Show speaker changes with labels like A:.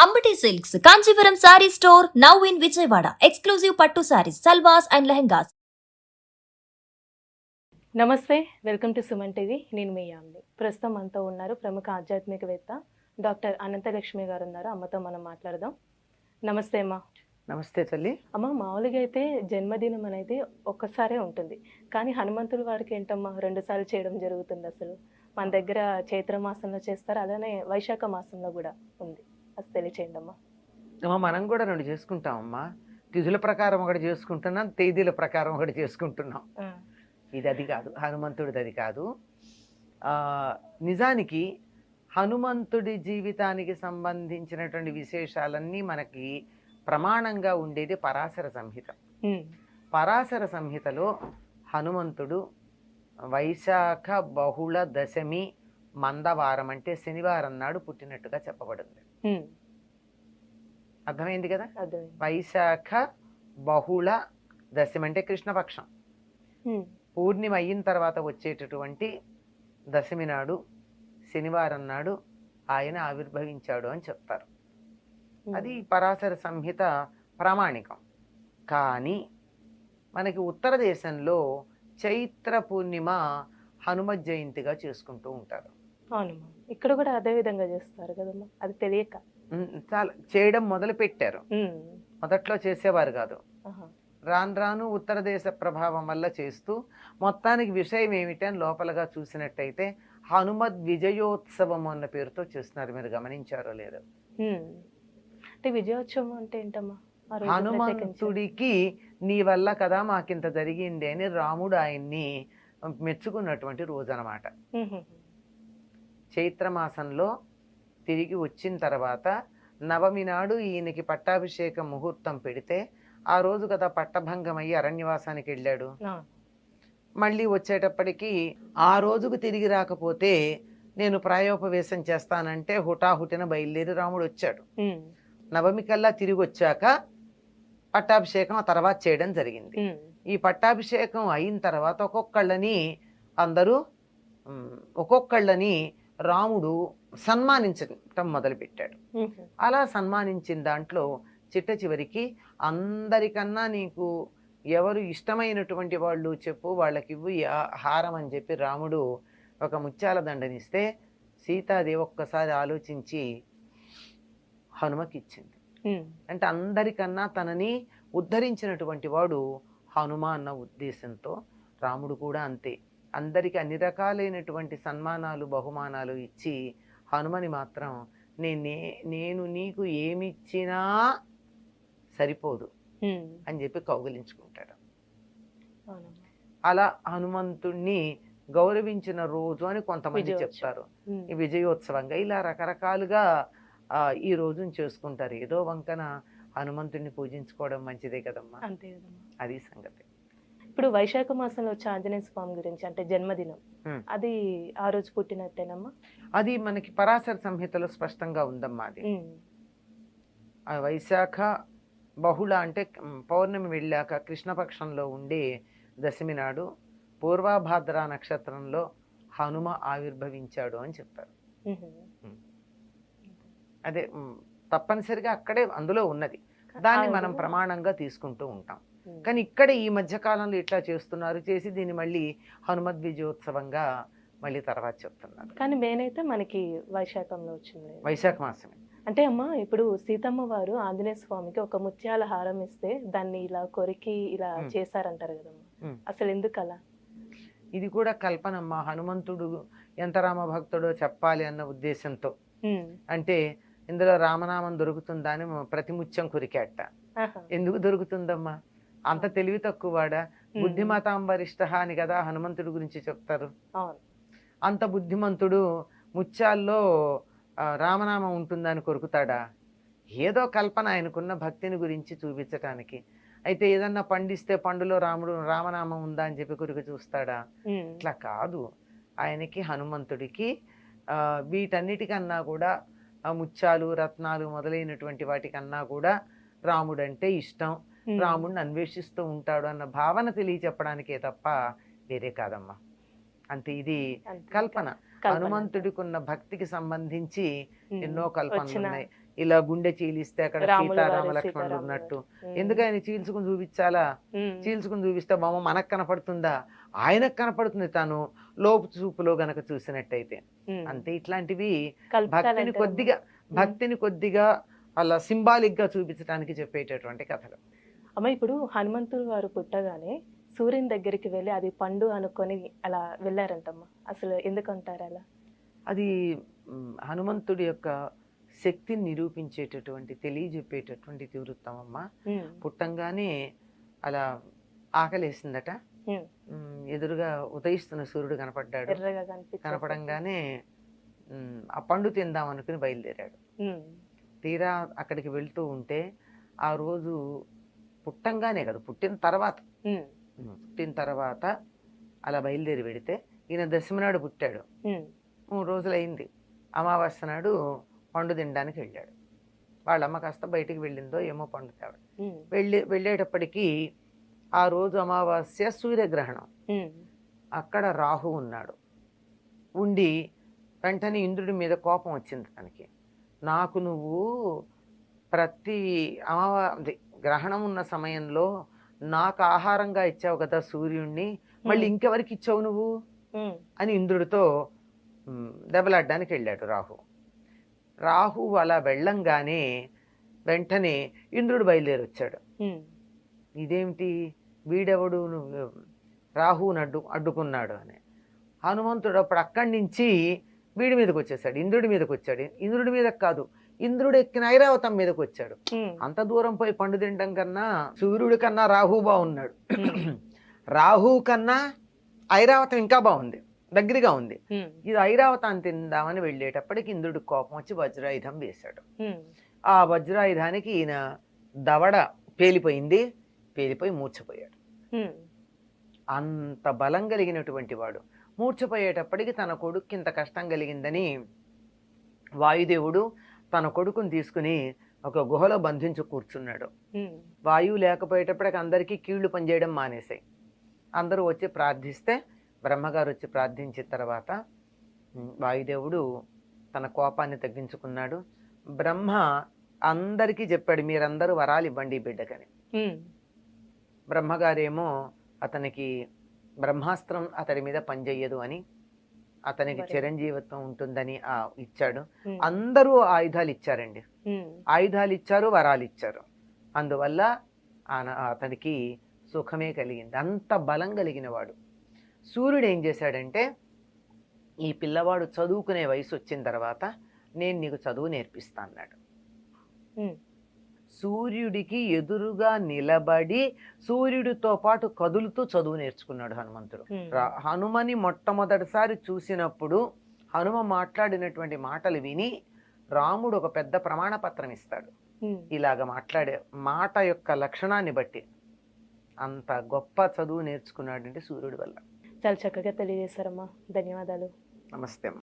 A: Ambati silks Kanchipuram sari store now in Vijayawada. Exclusive పట్టు saris, సల్వాస్ and lehengas.
B: నమస్తే, welcome to Suman TV. నేను మీ యామిని. ప్రస్తుతం మనతో ఉన్నారు ప్రముఖ ఆధ్యాత్మికవేత్త డాక్టర్ అనంతలక్ష్మి గారు ఉన్నారు. అమ్మతో మనం మాట్లాడదాం. నమస్తే అమ్మ.
C: నమస్తే తల్లి.
B: అమ్మ, మామూలుగా అయితే జన్మదినం అనేది ఒక్కసారే ఉంటుంది, కానీ హనుమంతుడి వారికి ఏంటమ్మా 2 సార్లు చేయడం జరుగుతుంది. అసలు మన దగ్గర చైత్ర మాసంలో చేస్తారు, అలానే వైశాఖ మాసంలో కూడా ఉంది. అది తెలియచేయండి అమ్మా.
C: మనం కూడా 2 చేసుకుంటామమ్మా. తిథుల ప్రకారం ఒకటి చేసుకుంటున్నాం, తేదీల ప్రకారం ఒకటి చేసుకుంటున్నాం. ఇది అది కాదు, హనుమంతుడిది అది కాదు. నిజానికి హనుమంతుడి జీవితానికి సంబంధించినటువంటి విశేషాలన్నీ మనకి ప్రమాణంగా ఉండేది పరాశర సంహిత. పరాశర సంహితలో హనుమంతుడు వైశాఖ బహుళ దశమి మందవారం అంటే శనివారం నాడు పుట్టినట్టుగా చెప్పబడింది. అర్థమైంది కదా? వైశాఖ బహుళ దశమి అంటే కృష్ణపక్షం. పూర్ణిమ అయిన తర్వాత వచ్చేటటువంటి దశమి నాడు శనివారం నాడు ఆయన ఆవిర్భవించాడు అని చెప్తారు. అది పరాశర సంహిత ప్రామాణికం. కానీ మనకి ఉత్తర దేశంలో చైత్ర పూర్ణిమ హనుమత్ జయంతిగా చేసుకుంటూ ఉంటారు.
B: అవునమ్మా, ఇక్కడ కూడా అదే విధంగా చేస్తారు కదమ్మా. అది తెలియక
C: చాలా చేయడం మొదలు పెట్టారు. మొదట్లో చేసేవారు కాదు, రాను రాను ఉత్తర దేశ ప్రభావం వల్ల చేస్తూ మొత్తానికి విషయం ఏమిటి అని లోపలగా చూసినట్టయితే హనుమద్ విజయోత్సవం అన్న పేరుతో చేస్తున్నారు. మీరు గమనించారో లేదో?
B: అంటే విజయోత్సవం అంటే ఏంటమ్మా?
C: హనుమంతుడికి నీ వల్ల కదా మాకింత జరిగింది అని రాముడు ఆయన్ని మెచ్చుకున్నటువంటి రోజు అన్నమాట. చైత్రమాసంలో తిరిగి వచ్చిన తర్వాత నవమి నాడు ఈయనకి పట్టాభిషేకం ముహూర్తం పెడితే ఆ రోజు కదా పట్టభంగమయ్యి అరణ్యవాసానికి వెళ్ళాడు. మళ్ళీ వచ్చేటప్పటికి ఆ రోజుకు తిరిగి రాకపోతే నేను ప్రాయోపవేశం చేస్తానంటే హుటాహుటిన బయలుదేరి రాముడు వచ్చాడు. నవమి కల్లా తిరిగి వచ్చాక పట్టాభిషేకం ఆ తర్వాత చేయడం జరిగింది. ఈ పట్టాభిషేకం అయిన తర్వాత ఒక్కొక్కళ్ళని రాముడు సన్మానించటం మొదలుపెట్టాడు. అలా సన్మానించిన దాంట్లో చిట్ట చివరికి అందరికన్నా నీకు ఎవరు ఇష్టమైనటువంటి వాళ్ళు చెప్పు, వాళ్ళకి ఇవ్వు హారం అని చెప్పి రాముడు ఒక ముత్యాల దండనిస్తే సీతాదేవి ఒక్కసారి ఆలోచించి హనుమకి ఇచ్చింది. అంటే అందరికన్నా తనని ఉద్ధరించినటువంటి వాడు హనుమ అన్న ఉద్దేశంతో రాముడు కూడా అంతే అందరికి అన్ని రకాలైనటువంటి సన్మానాలు బహుమానాలు ఇచ్చి హనుమని మాత్రం నేను నీకు ఏమిచ్చినా సరిపోదు అని చెప్పి కౌగిలించుకుంటాడు. అలా హనుమంతుణ్ణి గౌరవించిన రోజు అని కొంతమంది చెప్తారు. ఈ విజయోత్సవంగా ఇలా రకరకాలుగా ఈ రోజును చేసుకుంటారు. ఏదో వంకన హనుమంతుడిని పూజించుకోవడం మంచిదే కదమ్మా.
B: అంతే కదమ్మా,
C: అది సంగతి.
B: ఇప్పుడు వైశాఖ మాసంలో వచ్చే ఆంజనేయ స్వామి గురించి అంటే జన్మదినం, అది ఆ రోజు పుట్టినట్టేనమ్మా?
C: అది మనకి పరాశర సంహితలో స్పష్టంగా ఉందమ్మా. అది వైశాఖ బహుళ అంటే పౌర్ణమి వెళ్ళాక కృష్ణపక్షంలో ఉండే దశమి నాడు పూర్వభాద్ర నక్షత్రంలో హనుమ ఆవిర్భవించాడు అని చెప్పారు. అదే తప్పనిసరిగా అక్కడే అందులో ఉన్నది, దాన్ని మనం ప్రమాణంగా తీసుకుంటూ ఉంటాం. కానీ ఇక్కడ ఈ మధ్య కాలంలో ఇట్లా చేస్తున్నారు, చేసి దీన్ని మళ్ళీ హనుమద్ విజయోత్సవంగా మళ్ళీ తర్వాత చెప్తున్నారు.
B: కానీ మెయిన్ అయితే మనకి వైశాఖంలో వచ్చింది,
C: వైశాఖ మాసమే.
B: అంటే అమ్మ, ఇప్పుడు సీతమ్మ వారు ఆంజనేయ స్వామికి ఒక ముత్యాల హారం ఇస్తే దాన్ని ఇలా కొరికి ఇలా చేశారంటారు కదమ్మా, అసలు ఎందుకు అలా?
C: ఇది కూడా కల్పనమ్మా. హనుమంతుడు ఎంత రామభక్తుడో చెప్పాలి అన్న ఉద్దేశంతో. అంటే ఇందులో రామనామం దొరుకుతుందా అని ప్రతి ముత్యం కొరికేట. ఎందుకు దొరుకుతుందమ్మా? అంత తెలివి తక్కువవాడా? బుద్ధిమతాం వరిష్ఠ అని కదా హనుమంతుడి గురించి చెప్తారు. అంత బుద్ధిమంతుడు ముత్యాల్లో రామనామం ఉంటుందని కొరుకుతాడా? ఏదో కల్పన, ఆయనకున్న భక్తిని గురించి చూపించటానికి. అయితే ఏదన్నా పండిస్తే పండులో రామనామం ఉందా అని చెప్పి కొరికి చూస్తాడా? ఇట్లా కాదు. ఆయనకి హనుమంతుడికి వీటన్నిటికన్నా కూడా ముత్యాలు రత్నాలు మొదలైనటువంటి వాటికన్నా కూడా రాముడంటే ఇష్టం, రాముడిని అన్వేషిస్తూ ఉంటాడు అన్న భావన తెలియచెప్పడానికే తప్ప వేరే కాదమ్మా. అంతే, ఇది కల్పన. హనుమంతుడికి ఉన్న భక్తికి సంబంధించి ఎన్నో కల్పనలు ఉన్నాయి. ఇలా గుండె చీలిస్తే అక్కడ
B: రాముల వారు,
C: సీతారామ లక్ష్మణులు
B: సీతారాములు.
C: ఉన్నట్టు
B: ఉమ్.
C: ఎందుకు ఆయన చీల్చుకుని చూపించాలా? చీల్చుకుని చూపిస్తే బొమ్మ మనకు కనపడుతుందా? ఆయనకు కనపడుతుంది తను లోపు చూపులో గనక చూసినట్టయితే. అంతే ఇట్లాంటివి భక్తిని కొద్దిగా అలా సింబాలిక్ గా చూపించడానికి చెప్పేటటువంటి కథలు.
B: అమ్మ ఇప్పుడు హనుమంతుడు వారు పుట్టగానే సూర్యుని దగ్గరికి వెళ్ళి అది పండు అనుకొని అలా వెళ్ళారంటమ్మా, అసలు ఎందుకంటారు అలా?
C: అది హనుమంతుడి యొక్క శక్తిని నిరూపించేటటువంటి తెలియజెప్పేటటువంటి తీవృత్తం అమ్మ. పుట్టంగానే అలా ఆకలేసిందట. ఎదురుగా ఉదయిస్తున్న సూర్యుడు కనపడ్డాడు. కనపడంగానే ఆ పండు తిందాం అనుకుని బయలుదేరాడు. తీరా అక్కడికి వెళ్తూ ఉంటే ఆ రోజు పుట్టంగానే కదా, పుట్టిన తర్వాత అలా బయలుదేరి వెడితే ఈయన దశమి నాడు పుట్టాడు. 3 రోజులైంది. అమావాస్య నాడు పండు తినడానికి వెళ్ళాడు. వాళ్ళమ్మ కాస్త బయటికి వెళ్ళిందో ఏమో పండు తేవడం. వెళ్ళేటప్పటికీ ఆ రోజు అమావాస్య సూర్యగ్రహణం. అక్కడ రాహు ఉన్నాడు. ఉండి వెంటనే ఇంద్రుడి మీద కోపం వచ్చింది తనకి. నాకు నువ్వు ప్రతి గ్రహణం ఉన్న సమయంలో నాకు ఆహారంగా ఇచ్చావు కదా సూర్యుడిని, మళ్ళీ ఇంకెవరికి ఇచ్చావు నువ్వు అని ఇంద్రుడితో దెబ్బలాడ్డానికి వెళ్ళాడు రాహు అలా వెళ్ళంగానే వెంటనే ఇంద్రుడు బయలుదేరి వచ్చాడు. ఇదేమిటి వీడెవడు నువ్వు రాహుని అడ్డుకున్నాడు అని. హనుమంతుడు అప్పుడు అక్కడి నుంచి వీడి మీదకి వచ్చేసాడు, ఇంద్రుడి మీదకి వచ్చాడు. ఇంద్రుడి మీద కాదు, ఇంద్రుడు ఎక్కిన ఐరావతం మీదకి వచ్చాడు. అంత దూరం పోయి పండు తినడం కన్నా సూర్యుడి కన్నా రాహు బాగున్నాడు. రాహు కన్నా ఐరావతం ఇంకా బాగుంది, దగ్గరగా ఉంది. ఇది ఐరావతాన్ని తిందామని వెళ్ళేటప్పటికి ఇంద్రుడికి కోపం వచ్చి వజ్రాయుధం వేశాడు. ఆ వజ్రాయుధానికి ఈయన దవడ పేలిపోయి మూర్ఛపోయాడు. అంత బలం కలిగినటువంటి వాడు మూర్ఛపోయేటప్పటికి తన కొడుక్కి ఇంత కష్టం కలిగిందని వాయుదేవుడు తన కొడుకుని తీసుకుని ఒక గుహలో బంధించి కూర్చున్నాడు. వాయువు లేకపోయేటప్పటికి అందరికీ కీళ్లు పనిచేయడం మానేశాయి. అందరూ వచ్చి ప్రార్థిస్తే బ్రహ్మగారు వచ్చి ప్రార్థించిన తర్వాత వాయుదేవుడు తన కోపాన్ని తగ్గించుకున్నాడు. బ్రహ్మ అందరికీ చెప్పాడు, మీరందరూ వరాలు ఇవ్వండి ఈ బిడ్డకని. బ్రహ్మగారేమో అతనికి బ్రహ్మాస్త్రం అతడి మీద పనిచేయదు అని, అతనికి చిరంజీవిత్వం ఉంటుందని ఇచ్చాడు. అందరూ ఆయుధాలు ఇచ్చారండి, ఆయుధాలు ఇచ్చారు, వరాలు ఇచ్చారు. అందువల్ల అతనికి సుఖమే కలిగింది. అంత బలం కలిగిన వాడు. సూర్యుడు ఏం చేశాడంటే, ఈ పిల్లవాడు చదువుకునే వయసు వచ్చిన తర్వాత నేను నీకు చదువు నేర్పిస్తా అన్నాడు. సూర్యుడికి ఎదురుగా నిలబడి సూర్యుడితో పాటు కదులుతూ చదువు నేర్చుకున్నాడు హనుమంతుడు. హనుమని మొట్టమొదటిసారి చూసినప్పుడు హనుమ మాట్లాడినటువంటి మాటలు విని రాముడు ఒక పెద్ద ప్రమాణ పత్రం ఇస్తాడు. ఇలాగ మాట్లాడే మాట యొక్క లక్షణాన్ని బట్టి అంత గొప్ప చదువు నేర్చుకున్నాడంటే సూర్యుడి వల్ల.
B: చాలా చక్కగా తెలియజేశారమ్మా, ధన్యవాదాలు.
C: నమస్తే అమ్మా.